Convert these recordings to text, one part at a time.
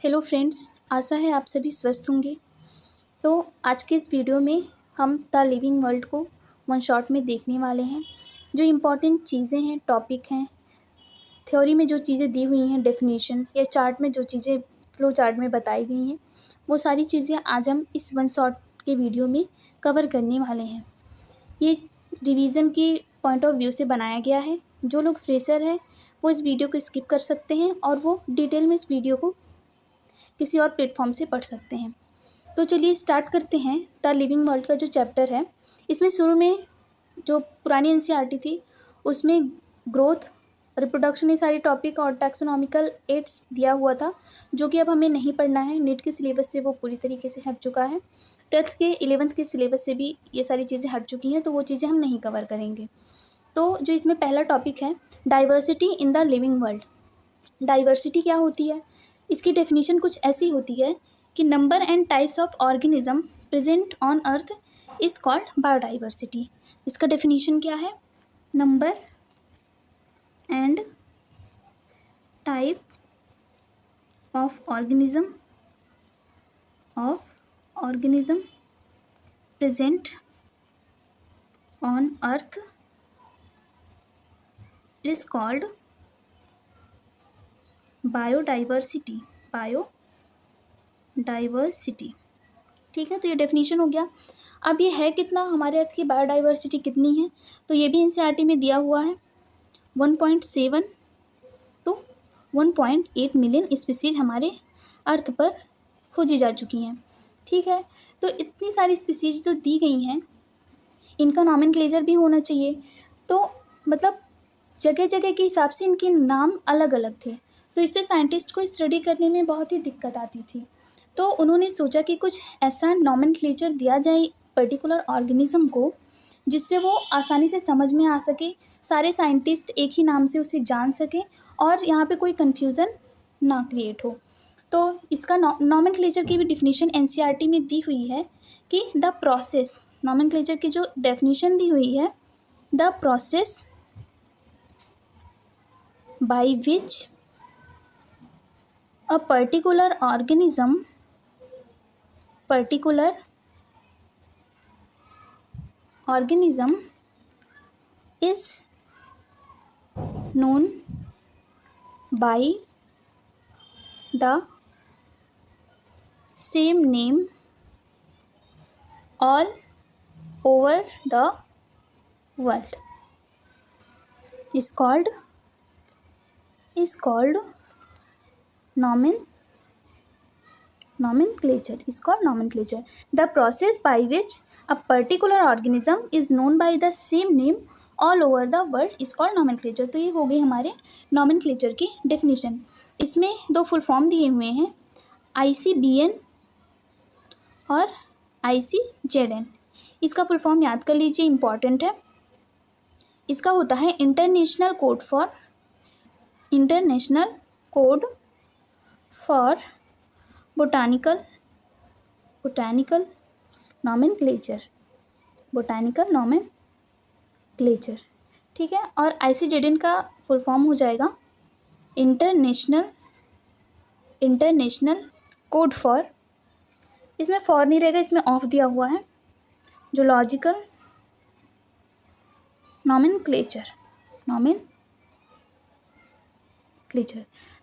Hello friends, आशा है आप सभी स्वस्थ होंगे। तो आज के इस वीडियो में हम द लिविंग वर्ल्ड को वन शॉट में देखने वाले हैं। जो इम्पॉर्टेंट चीज़ें हैं, टॉपिक हैं, थ्योरी में जो चीज़ें दी हुई हैं, डेफिनेशन या चार्ट में जो चीज़ें फ्लो चार्ट में बताई गई हैं, वो सारी चीज़ें आज हम इस वन शॉट के वीडियो में कवर करने वाले हैं। ये रिवीजन के पॉइंट ऑफ व्यू से बनाया गया है। जो लोग फ्रेशर हैं वो इस वीडियो को स्किप कर सकते हैं और वो डिटेल में इस वीडियो को किसी और प्लेटफॉर्म से पढ़ सकते हैं। तो चलिए स्टार्ट करते हैं द लिविंग वर्ल्ड का जो चैप्टर है। इसमें शुरू में जो पुरानी एनसीईआरटी थी उसमें ग्रोथ, रिप्रोडक्शन, ये सारे टॉपिक और टैक्सोनॉमिकल एड्स दिया हुआ था, जो कि अब हमें नहीं पढ़ना है। नीट के सिलेबस से वो पूरी तरीके से हट चुका है। 10th के 11th के सिलेबस से भी ये सारी चीज़ें हट चुकी हैं, तो वो चीज़ें हम नहीं कवर करेंगे। तो जो इसमें पहला टॉपिक है, diversity in the living world. Diversity क्या होती है? इसकी डेफिनेशन कुछ ऐसी होती है कि number and types of organism present on earth is called biodiversity. इसका डेफिनेशन क्या है? Number and type of organism present on earth is called biodiversity. ठीक है, तो ये डेफिनेशन हो गया। अब ये है कितना, हमारे अर्थ की बायोडाइवर्सिटी कितनी है? तो ये भी एनसीईआरटी में दिया हुआ है। 1.7 टू 1.8 मिलियन स्पीसीज हमारे अर्थ पर खोजी जा चुकी हैं। ठीक है, तो इतनी सारी स्पीसीज जो दी गई हैं, इनका नॉमेनक्लेचर भी होना चाहिए। तो मतलब जगह जगह के हिसाब से इनके नाम अलग अलग थे, तो इससे साइंटिस्ट को स्टडी करने में बहुत ही दिक्कत आती थी। तो उन्होंने सोचा कि कुछ ऐसा नॉमेनक्लेचर दिया जाए पर्टिकुलर ऑर्गेनिज्म को, जिससे वो आसानी से समझ में आ सके, सारे साइंटिस्ट एक ही नाम से उसे जान सकें और यहाँ पे कोई कन्फ्यूज़न ना क्रिएट हो। तो इसका नॉमेनक्लेचर की भी डिफिनीशन एनसीईआरटी में दी हुई है कि द प्रोसेस, नॉमेनक्लेचर की जो डेफिनीशन दी हुई है, the process by which a particular organism is known by the same name all over the world is called nomenclature. The process by which a particular organism is known by the same name all over the world is called nomenclature. तो ये हो गई हमारे nomenclature की definition। इसमें दो full form दिए हुए हैं, ICBN और ICZN। इसका फुल फॉर्म याद कर लीजिए, इंपॉर्टेंट है। इसका होता है international code for botanical nomenclature. ठीक है, और ICZN का फुल फॉर्म हो जाएगा इंटरनेशनल कोड फॉर, इसमें फॉर नहीं रहेगा, इसमें ऑफ दिया हुआ है, जूलॉजिकल नॉमेनक्लेचर।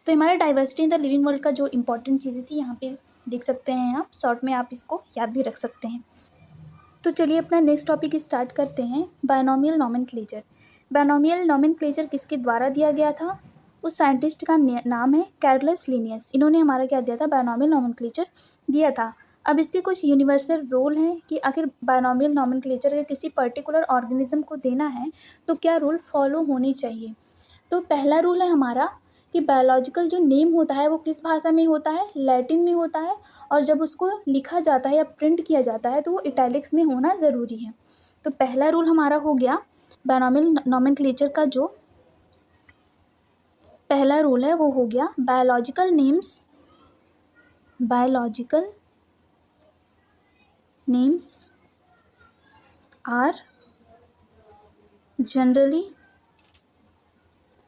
तो हमारा diversity in the living world का जो इंपॉर्टेंट चीज़ें थी यहाँ पे देख सकते हैं आप, शॉर्ट में आप इसको याद भी रख सकते हैं। तो चलिए अपना नेक्स्ट टॉपिक स्टार्ट करते हैं, बायनोमियल नॉमेनक्लेचर। बायनोमियल नॉमेनक्लेचर किसके द्वारा दिया गया था? उस साइंटिस्ट का नाम है कैरोलस लिनियस। इन्होंने हमारा क्या दिया था? बायनोमियल नॉमेनक्लेचर दिया था। अब इसके कुछ यूनिवर्सल रूल हैं कि आखिर बायनोमियल नॉमेनक्लेचर अगर किसी पर्टिकुलर ऑर्गेनिज्म को देना है तो क्या रूल फॉलो होनी चाहिए। तो पहला रूल है हमारा कि बायोलॉजिकल जो नेम होता है वो किस भाषा में होता है? लैटिन में होता है, और जब उसको लिखा जाता है या प्रिंट किया जाता है तो वो इटैलिक्स में होना ज़रूरी है। तो पहला रूल हमारा हो गया बायनोमियल नॉमेनक्लेचर का। जो पहला रूल है वो हो गया, biological names are generally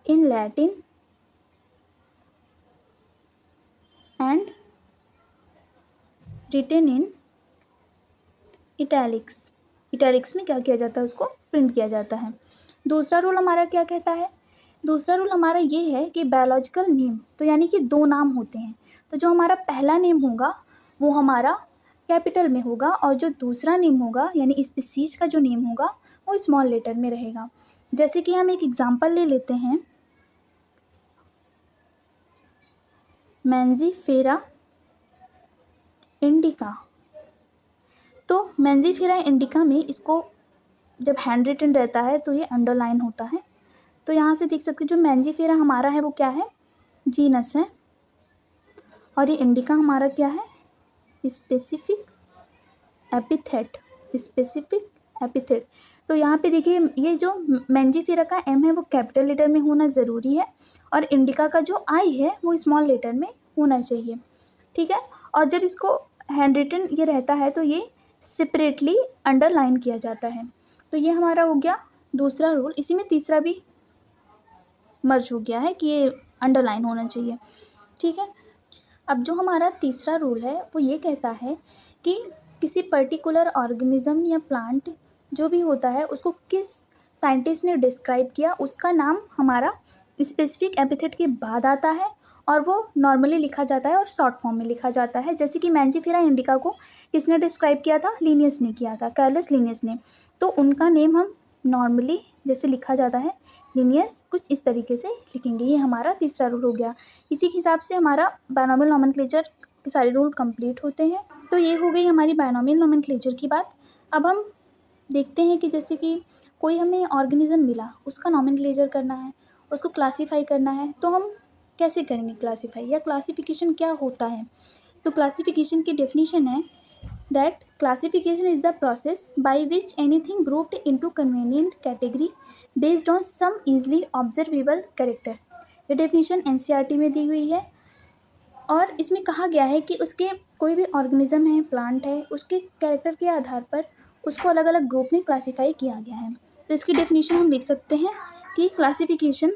in Latin and written in italics. Italics में क्या किया जाता है, उसको प्रिंट किया जाता है। दूसरा रूल हमारा क्या कहता है, दूसरा रूल हमारा ये है कि बायोलॉजिकल नेम, तो यानी कि दो नाम होते हैं, तो जो हमारा पहला नेम होगा वो हमारा कैपिटल में होगा और जो दूसरा नेम होगा यानी स्पीसीज का जो नेम होगा वो स्मॉल लेटर में रहेगा। जैसे कि हम एक एग्जांपल ले लेते हैं, मैंजीफेरा इंडिका। तो मैंजीफेरा इंडिका में इसको जब हैंड रिटन रहता है तो ये अंडरलाइन होता है। तो यहाँ से देख सकते हैं जो मैंजीफेरा हमारा है वो क्या है, जीनस है, और ये इंडिका हमारा क्या है, स्पेसिफिक एपिथेट, स्पेसिफिक एपिथेट। तो यहाँ पे देखिए ये जो मैंजीफेरा का एम है वो कैपिटल लेटर में होना ज़रूरी है और इंडिका का जो आई है वो स्मॉल लेटर में होना चाहिए, ठीक है। और जब इसको हैंड रिटन ये रहता है तो ये सेपरेटली अंडरलाइन किया जाता है। तो ये हमारा हो गया दूसरा रूल। इसी में तीसरा भी मर्ज हो गया है कि ये अंडरलाइन होना चाहिए, ठीक है। अब जो हमारा तीसरा रूल है वो ये कहता है कि किसी पर्टिकुलर ऑर्गेनिज्म या प्लांट जो भी होता है उसको किस साइंटिस्ट ने डिस्क्राइब किया उसका नाम हमारा स्पेसिफिक एपिथेट के बाद आता है और वो नॉर्मली लिखा जाता है और शॉर्ट फॉर्म में लिखा जाता है। जैसे कि मैंजीफेरा इंडिका को किसने डिस्क्राइब किया था, लिनियस ने किया था, कार्लस लिनियस ने। तो उनका नेम हम नॉर्मली जैसे लिखा जाता है लिनियस, कुछ इस तरीके से लिखेंगे। ये हमारा तीसरा रूल हो गया। इसी के हिसाब से हमारा बायनॉमियल नोमेनक्लेचर के सारे रूल कंप्लीट होते हैं। तो ये हो गई हमारी बायनॉमियल नोमेनक्लेचर की बात। अब हम देखते हैं कि जैसे कि कोई हमें ऑर्गेनिज्म मिला, उसका नोमेनक्लेचर करना है, उसको क्लासीफाई करना है, तो हम कैसे करेंगे क्लासीफाई, या क्लासिफिकेशन क्या होता है। तो क्लासिफिकेशन की डेफिनेशन है that classification is the process by which anything grouped into convenient category based on some easily observable character। ये डेफिनेशन एनसीईआरटी में दी हुई है और इसमें कहा गया है कि उसके कोई भी ऑर्गेनिज्म है, प्लांट है, उसके कैरेक्टर के आधार पर उसको अलग अलग ग्रुप में क्लासीफाई किया गया है। तो इसकी डेफिनेशन हम लिख सकते हैं कि classification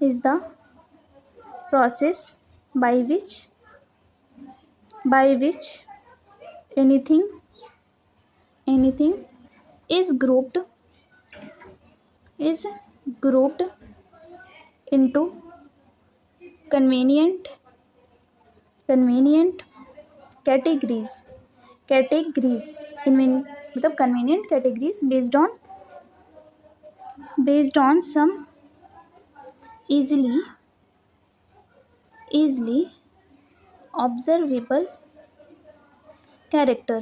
is the process by which anything is grouped into convenient categories मतलब convenient categories based on some easily observable character,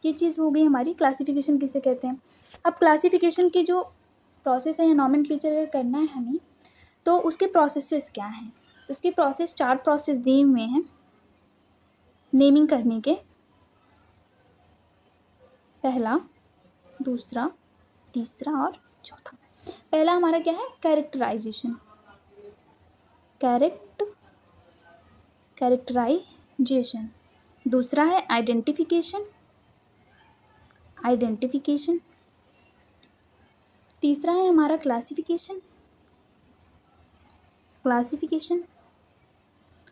ये चीज़ हो गई हमारी क्लासिफिकेशन किसे कहते हैं। अब क्लासिफिकेशन की जो प्रोसेस है या नोमेनक्लेचर अगर करना है हमें तो उसके प्रोसेसेस क्या हैं। उसके प्रोसेस 4 प्रोसेस दिए हुए हैं नेमिंग करने के, पहला, दूसरा, तीसरा और चौथा। पहला हमारा क्या है, कैरेक्टराइजेशन, कैरेक्टराइजेशन। दूसरा है आइडेंटिफिकेशन। तीसरा है हमारा क्लासिफिकेशन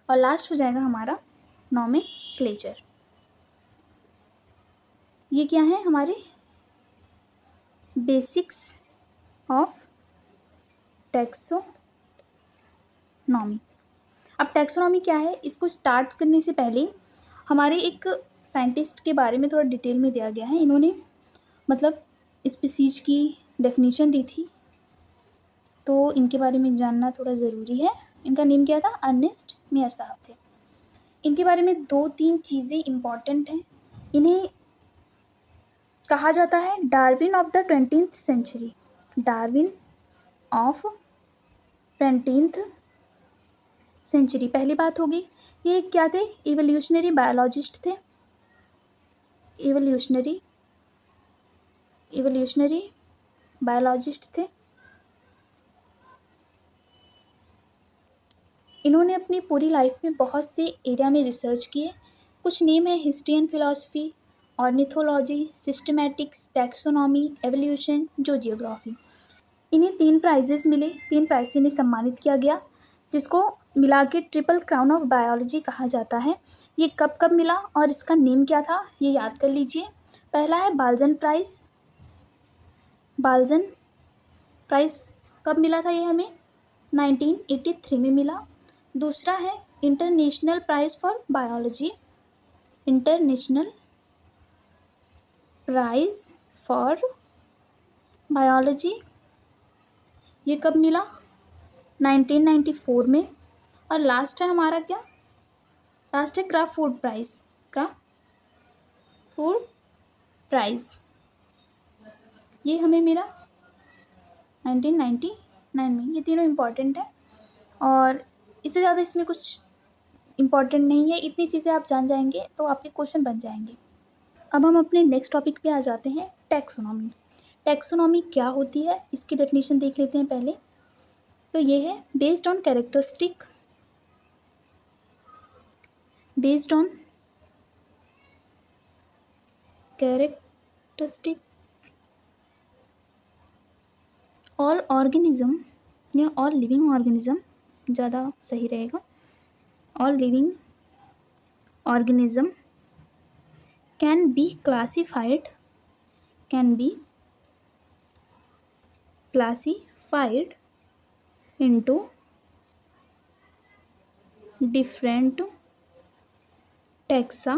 और लास्ट हो जाएगा हमारा नोमेनक्लेचर। ये क्या है, हमारे बेसिक्स ऑफ टैक्सोनॉमी। अब टैक्सोनॉमी क्या है, इसको स्टार्ट करने से पहले हमारे एक साइंटिस्ट के बारे में थोड़ा डिटेल में दिया गया है। इन्होंने मतलब स्पीसीज की डेफिनेशन दी थी, तो इनके बारे में जानना थोड़ा ज़रूरी है। इनका नेम क्या था, अर्नेस्ट मेयर साहब थे। इनके बारे में 2-3 चीज़ें इम्पॉर्टेंट हैं। इन्हें कहा जाता है Darwin of the 20th century, Darwin of 20th century. पहली बात होगी, ये क्या थे, इवोल्यूशनरी बायोलॉजिस्ट थे, इवोल्यूशनरी बायोलॉजिस्ट थे। इन्होंने अपनी पूरी लाइफ में बहुत से एरिया में रिसर्च किए। कुछ नेम है history and philosophy ornithology, systematics, taxonomy, evolution, जो जियोग्राफी। इन्हें 3 प्राइजेस मिले, 3 प्राइज से इन्हें सम्मानित किया गया, जिसको मिला के ट्रिपल क्राउन ऑफ बायोलॉजी कहा जाता है। ये कब कब मिला और इसका नेम क्या था ये याद कर लीजिए। पहला है बाल्ज़न प्राइज़। बाल्ज़न प्राइज़ कब मिला था ये हमें? 1983 में मिला। दूसरा है international prize for biology. International prize for biology ये कब मिला? 1994 में। और लास्ट है हमारा क्या? लास्ट है craft food prize. Craft food prize ये हमें मिला 1999 में। ये तीनों इम्पॉर्टेंट है और इससे ज़्यादा इसमें कुछ इम्पॉर्टेंट नहीं है। इतनी चीज़ें आप जान जाएंगे तो आपके क्वेश्चन बन जाएंगे। अब हम अपने नेक्स्ट टॉपिक पे आ जाते हैं, टैक्सोनॉमी। टैक्सोनॉमी क्या होती है इसकी डेफिनेशन देख लेते हैं पहले। तो ये है based on characteristic all organism या ऑल लिविंग ऑर्गेनिज्म ज़्यादा सही रहेगा। All living organism can be classified into different taxa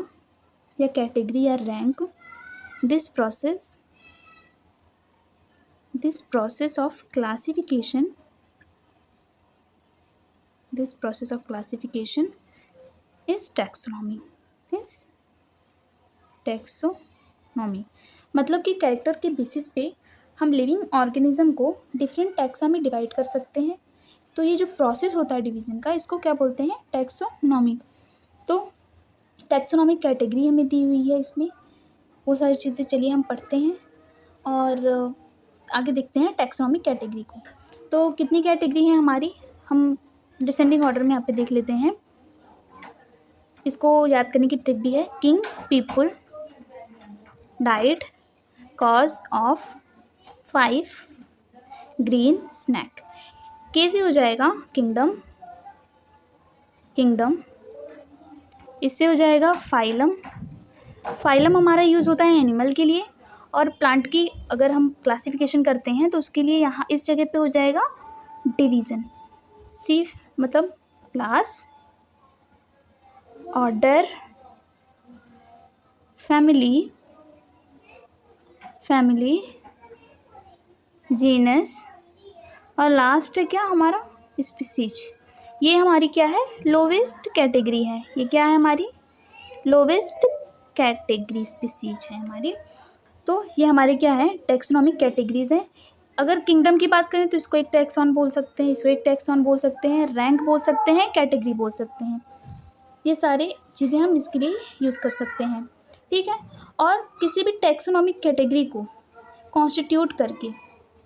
या कैटेगरी या rank. This process of classification is taxonomy। मतलब कि कैरेक्टर के बेसिस पे हम लिविंग ऑर्गेनिज्म को डिफरेंट टैक्सा में डिवाइड कर सकते हैं। तो ये जो प्रोसेस होता है डिवीज़न का, इसको क्या बोलते हैं? टैक्सोनॉमी। तो टैक्सोनॉमिक कैटेगरी हमें दी हुई है इसमें, वो सारी चीज़ें चलिए हम पढ़ते हैं और आगे देखते हैं टैक्सोनॉमिक कैटेगरी को। तो कितनी कैटेगरी है हमारी, हम डिसेंडिंग ऑर्डर में यहाँ पे देख लेते हैं। इसको याद करने की ट्रिक भी है। King, people, diet, cause of, 5, green, snack. कैसे हो जाएगा? किंगडम, इससे हो जाएगा फाइलम हमारा यूज़ होता है एनिमल के लिए, और प्लांट की अगर हम क्लासिफिकेशन करते हैं तो उसके लिए यहाँ इस जगह पे हो जाएगा डिवीज़न। सी मतलब क्लास, ऑर्डर, फैमिली, जीनस, और लास्ट है क्या हमारा? स्पीसीज। ये हमारी क्या है? लोवेस्ट कैटेगरी है। ये क्या है हमारी? लोवेस्ट कैटेगरी स्पीसीज है हमारी। तो ये हमारे क्या है? टैक्सोनॉमिक कैटेगरीज हैं। अगर किंगडम की बात करें तो इसको एक टैक्सॉन बोल सकते हैं, इसको एक टैक्सॉन बोल सकते हैं, रैंक बोल सकते हैं, कैटेगरी बोल सकते हैं। ये सारे चीज़ें हम इसके लिए यूज़ कर सकते हैं, ठीक है। और किसी भी टैक्सोनॉमिक कैटेगरी को कॉन्स्टिट्यूट करके,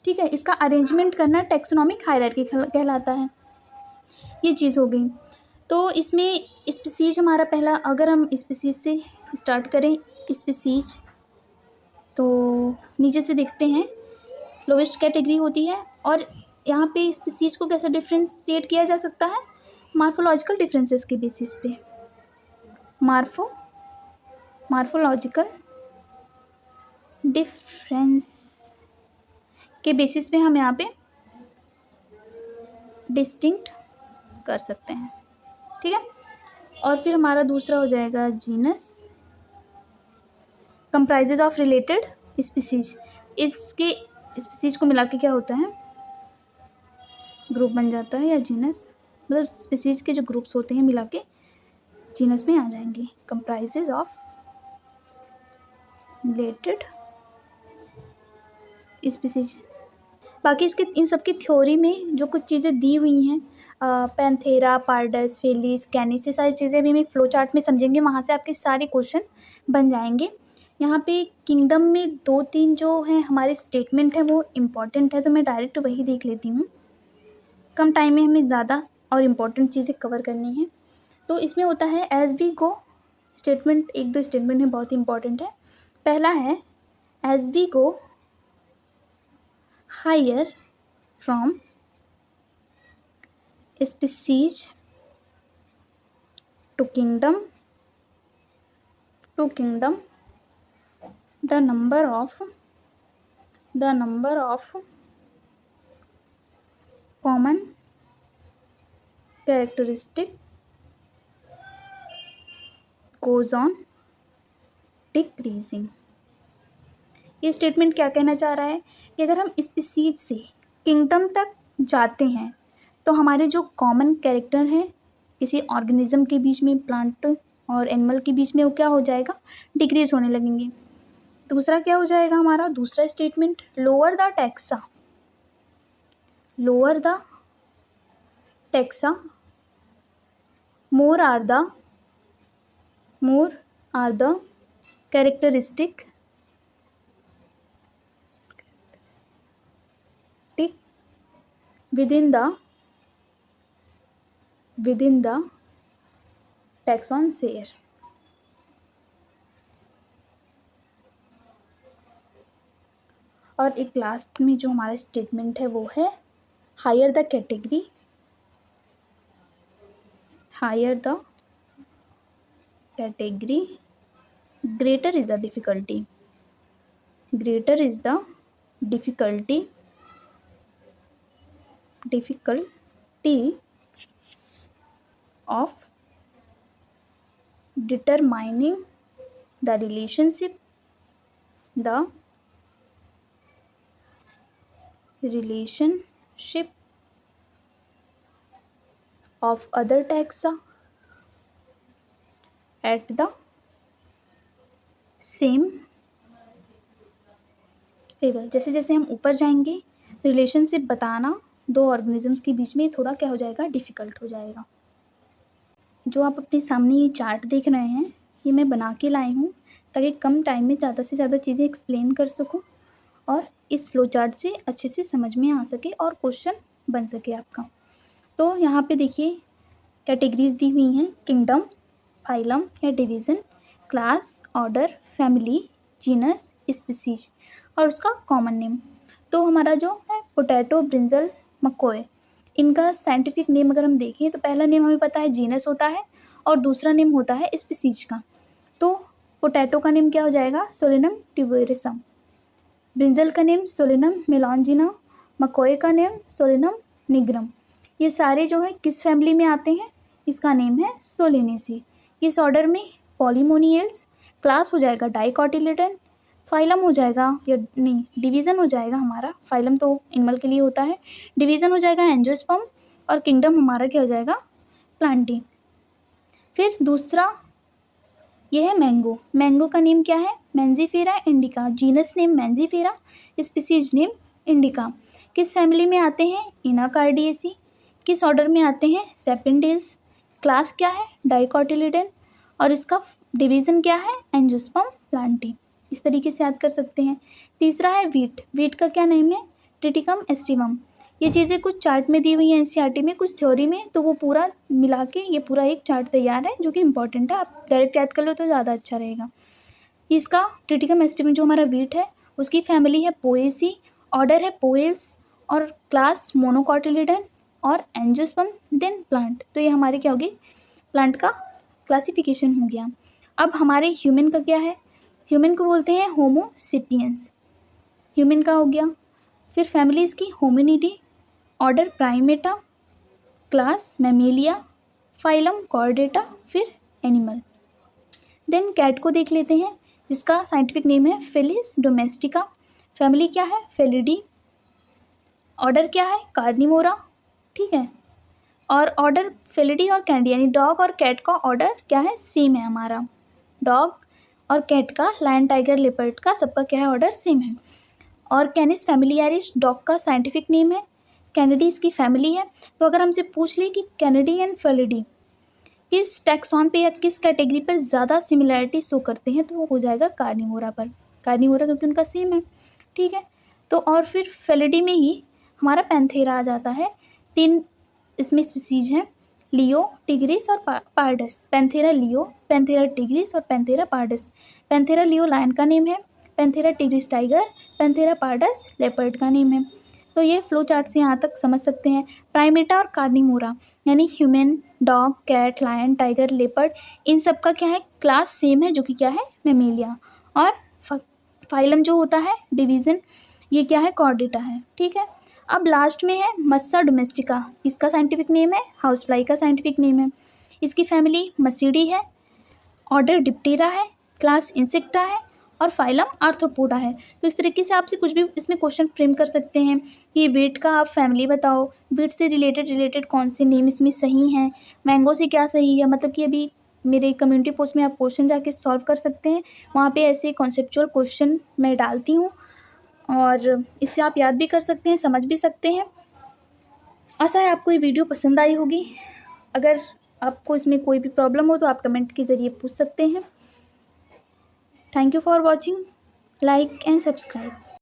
ठीक है, इसका अरेंजमेंट करना टैक्सोनॉमिक हायरार्की कहलाता है। ये चीज़ हो गई। तो इसमें स्पीसीज हमारा पहला, अगर हम स्पीसीज से स्टार्ट करें, स्पीसीज तो नीचे से देखते हैं लोवेस्ट कैटेगरी होती है। और यहाँ पे स्पीसीज को कैसे डिफ्रेंशिएट किया जा सकता है? मार्फोलॉजिकल डिफरेंसेस के बेसिस पे। मार्फोलॉजिकल डिफरेंस के बेसिस पे हम यहाँ पे डिस्टिंक्ट कर सकते हैं, ठीक है। और फिर हमारा दूसरा हो जाएगा genus, comprises of related species. इसके स्पीसीज को मिला के क्या होता है? ग्रुप बन जाता है, या जीनस, मतलब स्पीसीज के जो ग्रुप्स होते हैं मिला के जीनस में आ जाएंगे। Comprises of related species. बाकी इसके इन सब की थ्योरी में जो कुछ चीज़ें दी हुई हैं, पैंथेरा, पार्डस, फेलिस, कैनिस, ये सारी चीज़ें भी हम एक फ्लो चार्ट में समझेंगे, वहाँ से आपके सारे क्वेश्चन बन जाएंगे। यहाँ पे किंगडम में 2-3 जो हैं हमारे स्टेटमेंट है वो इम्पॉर्टेंट है, तो मैं डायरेक्ट वही देख लेती हूँ। कम टाइम में हमें ज़्यादा और इम्पॉर्टेंट चीज़ें कवर करनी है। तो इसमें होता है as we go, statement 1-2 statement है बहुत ही इंपॉर्टेंट है। पहला है as we go higher from species to kingdom the number of common characteristic goes on decreasing। ये स्टेटमेंट क्या कहना चाह रहा है कि अगर हम स्पीसीज से किंगडम तक जाते हैं तो हमारे जो कॉमन कैरेक्टर हैं किसी ऑर्गेनिज्म के बीच में, प्लांट और एनिमल के बीच में, वो क्या हो जाएगा, डिक्रीज होने लगेंगे। दूसरा क्या हो जाएगा हमारा, दूसरा statement, lower the taxa more are the characteristic within the taxon share। और एक लास्ट में जो हमारा स्टेटमेंट है वो है higher the category greater is the difficulty of determining the relationship of other taxa at the same level. जैसे जैसे हम ऊपर जाएंगे रिलेशनशिप बताना दो ऑर्गेनिजम्स के बीच में थोड़ा क्या हो जाएगा, डिफ़िकल्ट हो जाएगा। जो आप अपने सामने ये चार्ट देख रहे हैं ये मैं बना के लाई हूँ ताकि कम टाइम में ज़्यादा से ज़्यादा चीज़ें एक्सप्लेन कर सकूँ और इस फ्लो चार्ट से अच्छे से समझ में आ सके और क्वेश्चन बन सके आपका। तो यहाँ पे देखिए कैटेगरीज दी हुई हैं, किंगडम, फाइलम या division, class, order, family, genus, species और उसका कॉमन नेम। तो हमारा जो है पोटैटो, ब्रिंजल, मकोए, इनका साइंटिफिक नेम अगर हम देखें तो पहला नेम हमें पता है जीनस होता है और दूसरा नेम होता है स्पीसीज का। तो पोटैटो का नेम क्या हो जाएगा, सोलेनम ट्यूबेरोसम, ब्रिंजल का नेम सोलेनम मेलॉन्जिना, मकोए का नेम सोलेनम निग्रम। ये सारे जो है किस फैमिली में आते हैं, इसका नेम है सोलेनेसी। इस ऑर्डर में पॉलीमोनियल्स, क्लास हो जाएगा डाइकोटिलेडन, फाइलम हो जाएगा या नहीं डिवीज़न हो जाएगा हमारा, फाइलम तो एनिमल के लिए होता है, डिवीज़न हो जाएगा एंजियोस्पर्म और किंगडम हमारा क्या हो जाएगा, प्लांटी। फिर दूसरा ये है मैंगो का नेम क्या है, Mangifera indica, genus name Mangifera, species name indica. किस फैमिली में आते हैं, इनाकार्डिएसी, किस ऑर्डर में आते हैं, सेपेंडेल्स, क्लास क्या है, डाइकोटिलिडन और इसका डिवीज़न क्या है, एंजियोस्पर्म प्लांटी। इस तरीके से याद कर सकते हैं। तीसरा है वीट का क्या नेम है, ट्रिटिकम एस्टिवम। ये चीज़ें कुछ चार्ट में दी हुई हैं एनसीईआरटी में, कुछ थ्योरी में, तो वो पूरा मिला के ये पूरा एक चार्ट तैयार है जो कि इंपॉर्टेंट है, आप डायरेक्ट याद कर लो तो ज़्यादा अच्छा रहेगा। इसका ट्रिटिकम एस्टिवम जो हमारा वीट है उसकी फैमिली है पोएसी, ऑर्डर है पोएल्स और क्लास मोनोकोटिलिडन और एंजियोस्पर्म देन प्लांट। तो ये हमारे क्या होगी, प्लांट का क्लासिफिकेशन हो गया। अब हमारे ह्यूमन का क्या है, ह्यूमन को बोलते हैं होमो सेपियंस, ह्यूमन का हो गया। फिर फैमिली इसकी Hominidae, order Primata, class Mammalia, phylum Chordata, फिर एनिमल। देन कैट को देख लेते हैं जिसका साइंटिफिक नेम है फेलिस डोमेस्टिका, फैमिली क्या है फेलिडी, ऑर्डर क्या है कार्निवोरा, ठीक है। और ऑर्डर फेलिडी और कैंडी यानी डॉग और कैट का ऑर्डर क्या है, सेम है हमारा, डॉग और कैट का, लायन टाइगर लेपर्ड का, सबका क्या है ऑर्डर सेम है। और कैनिस फैमिलियारिस डॉग का साइंटिफिक नेम है, कैनिडी इसकी फैमिली है। तो अगर हमसे पूछ ले कि कैनिडी एंड फेलिडी किस टैक्सॉन पे या किस कैटेगरी पर ज़्यादा सिमिलैरिटी शो करते हैं तो वो हो जाएगा कार्निवोरा पर, कार्निवोरा क्योंकि उनका सेम है, ठीक है। तो और फिर फेलिडी में ही हमारा पैंथेरा आ जाता है। 3 इसमें स्पीसीज हैं, लियो, टिग्रिस और pardus. Panthera leo, Panthera tigris और Panthera pardus. Panthera leo lion का नेम है, Panthera tigris tiger, Panthera pardus leopard का नेम है। तो ये फ्लो चार्ट से यहाँ तक समझ सकते हैं। प्राइमेटा और कार्निवोरा यानी human, dog, cat, lion, tiger, leopard, इन सब का क्या है, क्लास सेम है, जो कि क्या है, मेमेलिया। और फाइलम जो होता है, डिवीज़न, ये क्या है, कॉर्डेटा है। ठीक है। अब लास्ट में है मस्सा डोमेस्टिका। इसका साइंटिफिक नेम है, हाउस फ्लाई का साइंटिफिक नेम है। इसकी फैमिली मसीडी है, ऑर्डर डिप्टेरा है, क्लास इंसेक्टा है और फाइलम आर्थ्रोपोडा है। तो इस तरीके से आपसे कुछ भी इसमें क्वेश्चन फ्रेम कर सकते हैं कि वीट का आप फैमिली बताओ, वीट से रिलेटेड कौन से नेम इसमें सही हैं, मैंगो से क्या सही है। मतलब कि अभी मेरे कम्युनिटी पोस्ट में आप क्वेश्चन जाके सॉल्व कर सकते हैं, वहाँ पे ऐसे कॉन्सेप्चुअल क्वेश्चन मैं डालती हूँ और इससे आप याद भी कर सकते हैं, समझ भी सकते हैं। आशा है आपको ये वीडियो पसंद आई होगी। अगर आपको इसमें कोई भी प्रॉब्लम हो तो आप कमेंट के ज़रिए पूछ सकते हैं। Thank you for watching, like and subscribe.